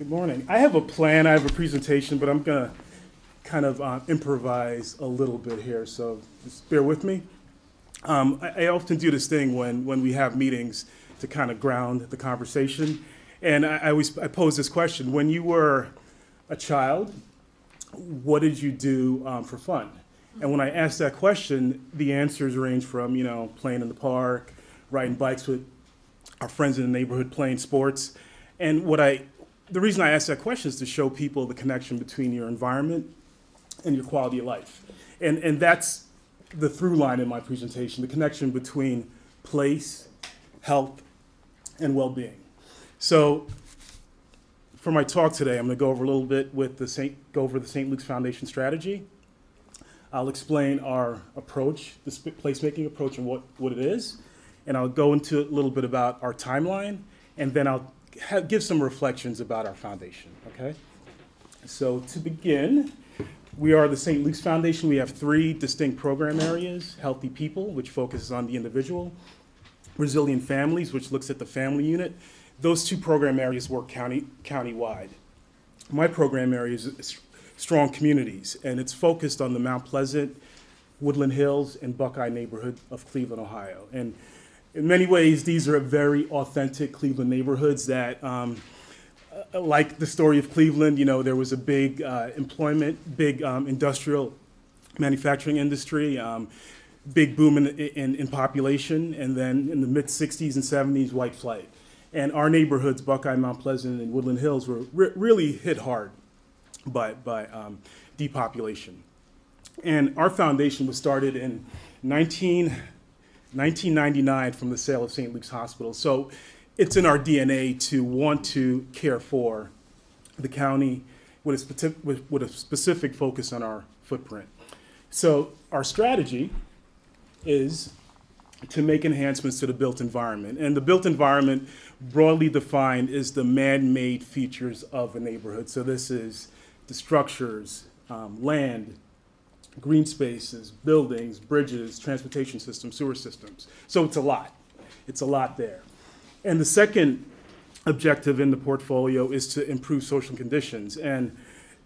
Good morning. I have a plan, I have a presentation, but I'm going to kind of improvise a little bit here, so just bear with me. I often do this thing when we have meetings to kind of ground the conversation. And I pose this question: when you were a child, what did you do for fun? And when I ask that question, the answers range from, playing in the park, riding bikes with our friends in the neighborhood, playing sports. And the reason I ask that question is to show people the connection between your environment and your quality of life. And that's the through line in my presentation, the connection between place, health, and well-being. So for my talk today, I'm going to go over a little bit with the St. Luke's Foundation strategy. I'll explain our approach, the placemaking approach, and what it is. And I'll go into a little bit about our timeline, and then I'll give some reflections about our foundation, okay? So to begin, we are the St. Luke's Foundation. We have three distinct program areas: Healthy People, which focuses on the individual; Resilient Families, which looks at the family unit. Those two program areas work county-wide. My program area is Strong Communities, and it's focused on the Mount Pleasant, Woodland Hills, and Buckeye neighborhood of Cleveland, Ohio. And in many ways, these are very authentic Cleveland neighborhoods that, like the story of Cleveland, there was a big employment, big industrial manufacturing industry, big boom in population, and then in the mid-'60s and '70s, white flight. And our neighborhoods, Buckeye, Mount Pleasant, and Woodland Hills, were really hit hard by depopulation. And our foundation was started in 1999 from the sale of St. Luke's Hospital. So it's in our DNA to want to care for the county with a specific focus on our footprint. So our strategy is to make enhancements to the built environment. And the built environment, broadly defined, is the man-made features of a neighborhood. So this is the structures, land, green spaces, buildings, bridges, transportation systems, sewer systems. So it's a lot. It's a lot there. And the second objective in the portfolio is to improve social conditions. And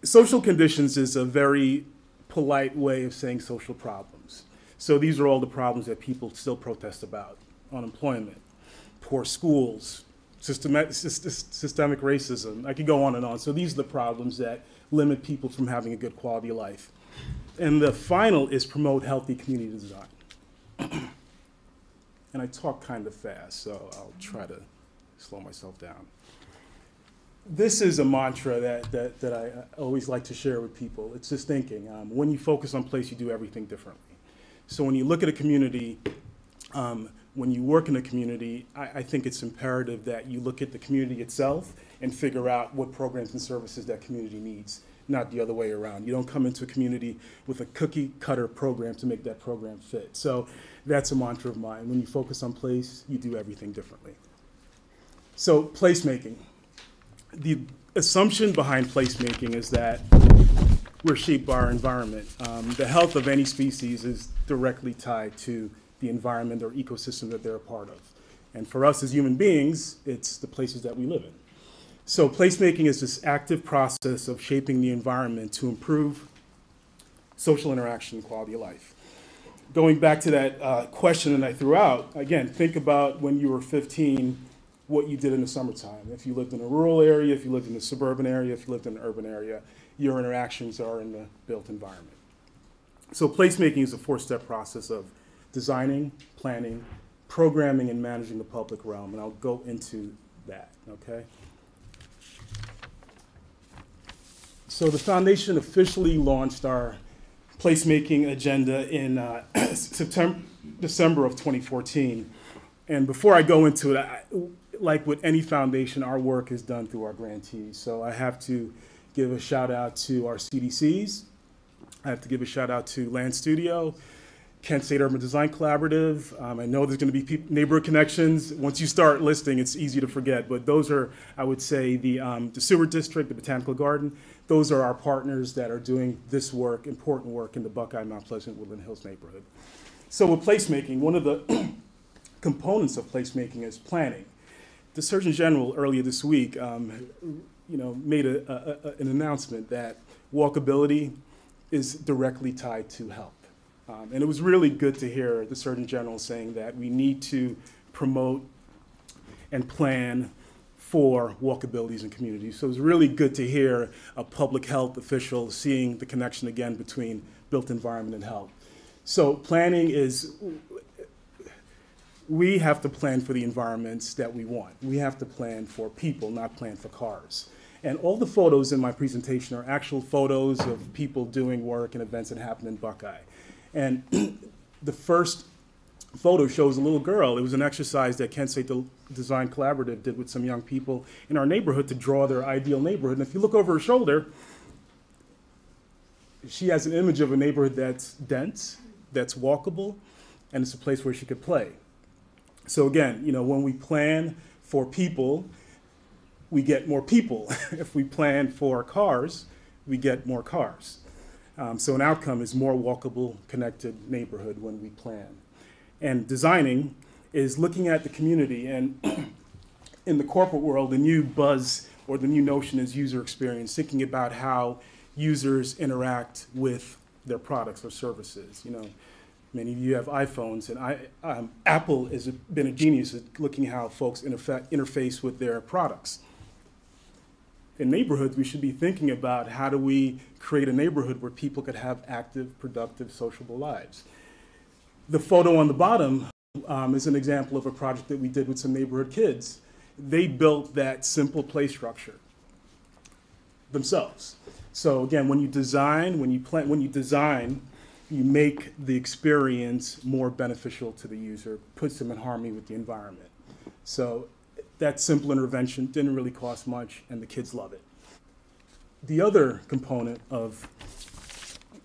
social conditions is a very polite way of saying social problems. So these are all the problems that people still protest about: unemployment, poor schools, systemic racism. I could go on and on. So these are the problems that limit people from having a good quality of life. And the final is promote healthy community design. And I talk kind of fast, so I'll try to slow myself down. This is a mantra that I always like to share with people. It's this thinking: when you focus on place, you do everything differently. So when you look at a community, when you work in a community, I think it's imperative that you look at the community itself and figure out what programs and services that community needs, not the other way around. You don't come into a community with a cookie-cutter program to make that program fit. So that's a mantra of mine. When you focus on place, you do everything differently. So placemaking. The assumption behind placemaking is that we're shaped by our environment. The health of any species is directly tied to the environment or ecosystem that they're a part of. And for us as human beings, it's the places that we live in. So placemaking is this active process of shaping the environment to improve social interaction and quality of life. Going back to that question that I threw out, again, think about when you were 15, what you did in the summertime. If you lived in a rural area, if you lived in a suburban area, if you lived in an urban area, your interactions are in the built environment. So placemaking is a four-step process of designing, planning, programming, and managing the public realm. And I'll go into that, okay? So the foundation officially launched our placemaking agenda in December of 2014. And before I go into it, like with any foundation, our work is done through our grantees. So I have to give a shout out to our CDCs. I have to give a shout out to Land Studio, Kent State Urban Design Collaborative. I know there's going to be neighborhood connections. Once you start listing, it's easy to forget. But those are, I would say, the Sewer District, the Botanical Garden. Those are our partners that are doing this work, important work in the Buckeye, Mount Pleasant, Woodland Hills neighborhood. So with placemaking, one of the components of placemaking is planning. The Surgeon General earlier this week made an announcement that walkability is directly tied to health. And it was really good to hear the Surgeon General saying that we need to promote and plan for walkabilities in communities. So it was really good to hear a public health official seeing the connection again between built environment and health. So planning is, we have to plan for the environments that we want. We have to plan for people, not plan for cars. And all the photos in my presentation are actual photos of people doing work and events that happened in Buckeye. And the first photo shows a little girl. It was an exercise that Kent State Design Collaborative did with some young people in our neighborhood to draw their ideal neighborhood. And if you look over her shoulder, she has an image of a neighborhood that's dense, that's walkable, and it's a place where she could play. So again, when we plan for people, we get more people. If we plan for cars, we get more cars. So an outcome is more walkable, connected neighborhood when we plan. And designing is looking at the community, and in the corporate world, the new buzz or the new notion is user experience, thinking about how users interact with their products or services. Many of you have iPhones, and Apple has been a genius at looking how folks interface with their products. In neighborhoods, we should be thinking about how do we create a neighborhood where people could have active, productive, sociable lives. The photo on the bottom is an example of a project that we did with some neighborhood kids. They built that simple play structure themselves. So again, when you design, you make the experience more beneficial to the user, puts them in harmony with the environment. So that simple intervention didn't really cost much, and the kids love it. The other component of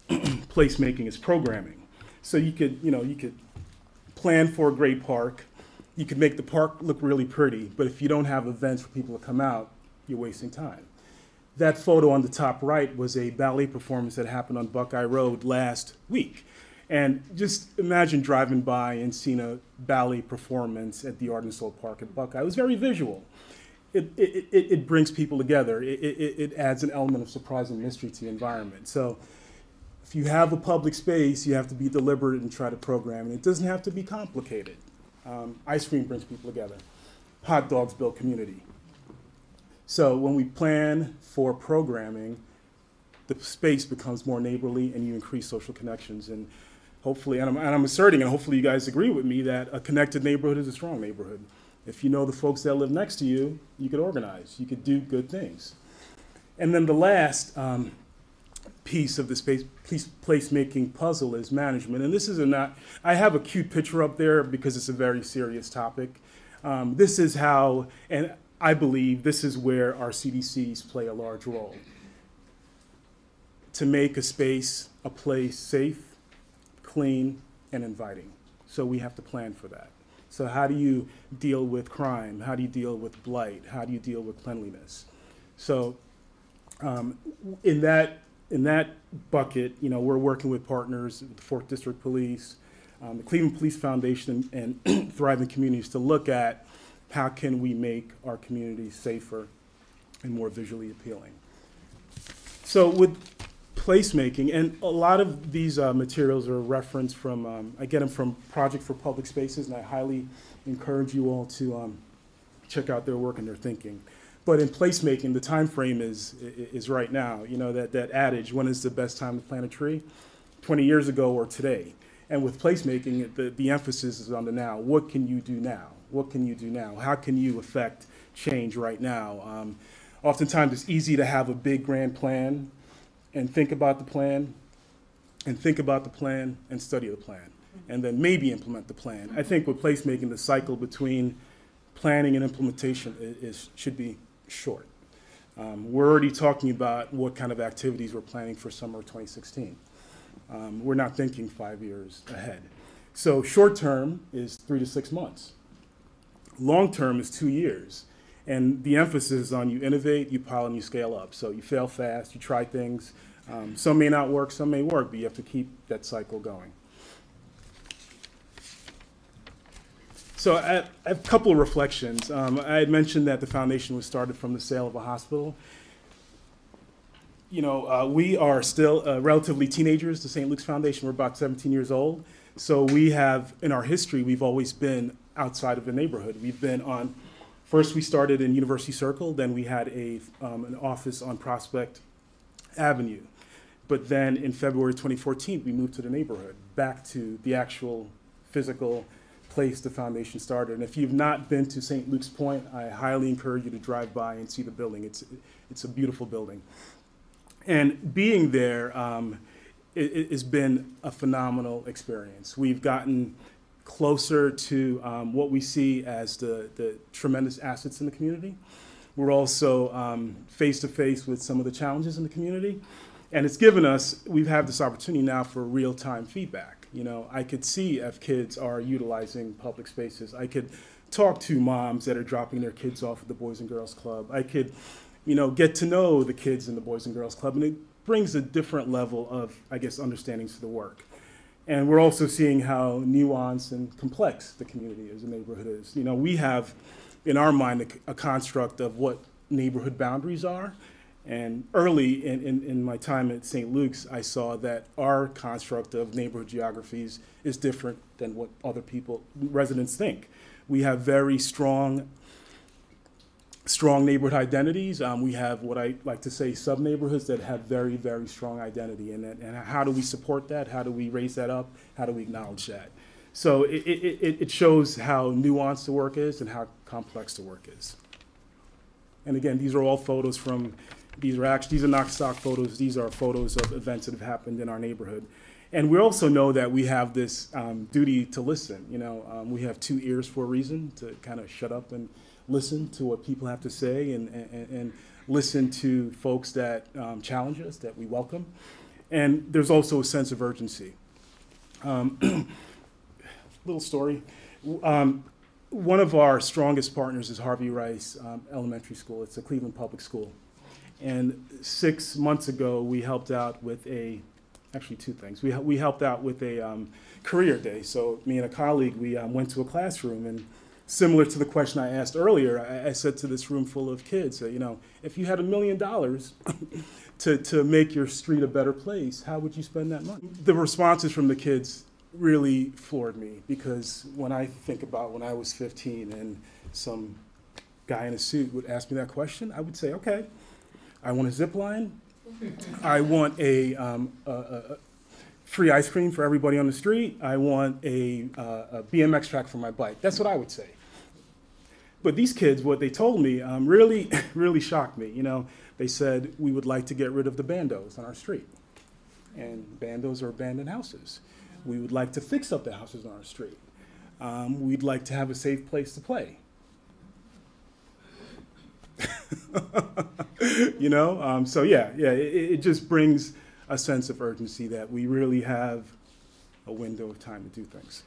placemaking is programming. So you could plan for a great park. You could make the park look really pretty, but if you don't have events for people to come out, you're wasting time. That photo on the top right was a ballet performance that happened on Buckeye Road last week. And just imagine driving by and seeing a ballet performance at the Art and Soul Park at Buckeye. It was very visual. It brings people together. It adds an element of surprise and mystery to the environment. So if you have a public space, you have to be deliberate and try to program it. It doesn't have to be complicated. Ice cream brings people together. Hot dogs build community. So when we plan for programming, the space becomes more neighborly and you increase social connections. And hopefully, and I'm asserting, and hopefully you guys agree with me, that a connected neighborhood is a strong neighborhood. If you know the folks that live next to you, you could organize, you could do good things. And then the last piece of the placemaking puzzle is management. And this is I have a cute picture up there because it's a very serious topic. This is how, and I believe this is where our CDCs play a large role. To make a space, a place safe, clean, and inviting. So we have to plan for that. So how do you deal with crime? How do you deal with blight? How do you deal with cleanliness? So in that bucket, we're working with partners, the 4th District Police, the Cleveland Police Foundation, and Thriving Communities to look at how can we make our communities safer and more visually appealing. So with placemaking, and a lot of these materials are referenced from, I get them from Project for Public Spaces, and I highly encourage you all to check out their work and their thinking. But in placemaking, the time frame is right now. That adage, when is the best time to plant a tree? 20 years ago or today. And with placemaking, the emphasis is on the now. What can you do now? What can you do now? How can you affect change right now? Oftentimes it's easy to have a big grand plan and think about the plan and think about the plan and study the plan and then maybe implement the plan. I think with placemaking, the cycle between planning and implementation should be short. We're already talking about what kind of activities we're planning for summer of 2016. We're not thinking 5 years ahead. So short term is 3 to 6 months. Long term is 2 years. And the emphasis is on you innovate, you pilot, and you scale up. So you fail fast, you try things. Some may not work, some may work, but you have to keep that cycle going. So I have a couple of reflections. I had mentioned that the foundation was started from the sale of a hospital. You know, we are still relatively teenagers. The St. Luke's Foundation, we're about 17 years old. So we have, in our history, we've always been outside of the neighborhood. We've been on, first we started in University Circle, then we had an office on Prospect Avenue. But then in February 2014, we moved to the neighborhood, back to the actual physical place the foundation started. And if you've not been to St. Luke's Point, I highly encourage you to drive by and see the building. It's a beautiful building. And being there has been a phenomenal experience. We've gotten closer to what we see as the tremendous assets in the community. We're also face to face with some of the challenges in the community. And it's given us, we've had this opportunity now for real-time feedback. You know, I could see if kids are utilizing public spaces. I could talk to moms that are dropping their kids off at the Boys and Girls Club. I could, you know, get to know the kids in the Boys and Girls Club, and it brings a different level of, I guess, understanding to the work. And we're also seeing how nuanced and complex the community is, the neighborhood is. You know, we have, in our mind, a construct of what neighborhood boundaries are. And early in my time at St. Luke's, I saw that our construct of neighborhood geographies is different than what other people, residents, think. We have very strong neighborhood identities. We have what I like to say sub-neighborhoods that have very, very strong identity. And how do we support that? How do we raise that up? How do we acknowledge that? So it shows how nuanced the work is and how complex the work is. And again, these are all photos from, these are not stock photos. These are photos of events that have happened in our neighborhood. And we also know that we have this duty to listen. You know, we have 2 ears for a reason, to kind of shut up and listen to what people have to say and listen to folks that challenge us, that we welcome. And there's also a sense of urgency. Little story. One of our strongest partners is Harvey Rice Elementary School. It's a Cleveland public school. And 6 months ago, we helped out with actually 2 things. We helped out with a career day. So me and a colleague, we went to a classroom, and similar to the question I asked earlier, I said to this room full of kids, you know, if you had $1 million to make your street a better place, how would you spend that money? The responses from the kids really floored me, because when I think about when I was 15 and some guy in a suit would ask me that question, I would say, okay, I want a zip line. I want a free ice cream for everybody on the street. I want a BMX track for my bike. That's what I would say. But these kids, what they told me really, really shocked me. You know, they said, we would like to get rid of the bandos on our street. And bandos are abandoned houses. We would like to fix up the houses on our street. We'd like to have a safe place to play. You know, so yeah, it just brings a sense of urgency that we really have a window of time to do things.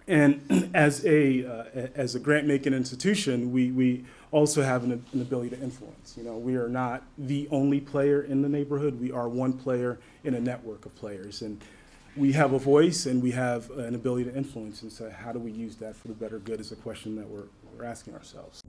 And as a grant-making institution, we also have an ability to influence. You know, we are not the only player in the neighborhood. We are one player in a network of players, and we have a voice and we have an ability to influence. And so, how do we use that for the better good is a question that we're asking ourselves.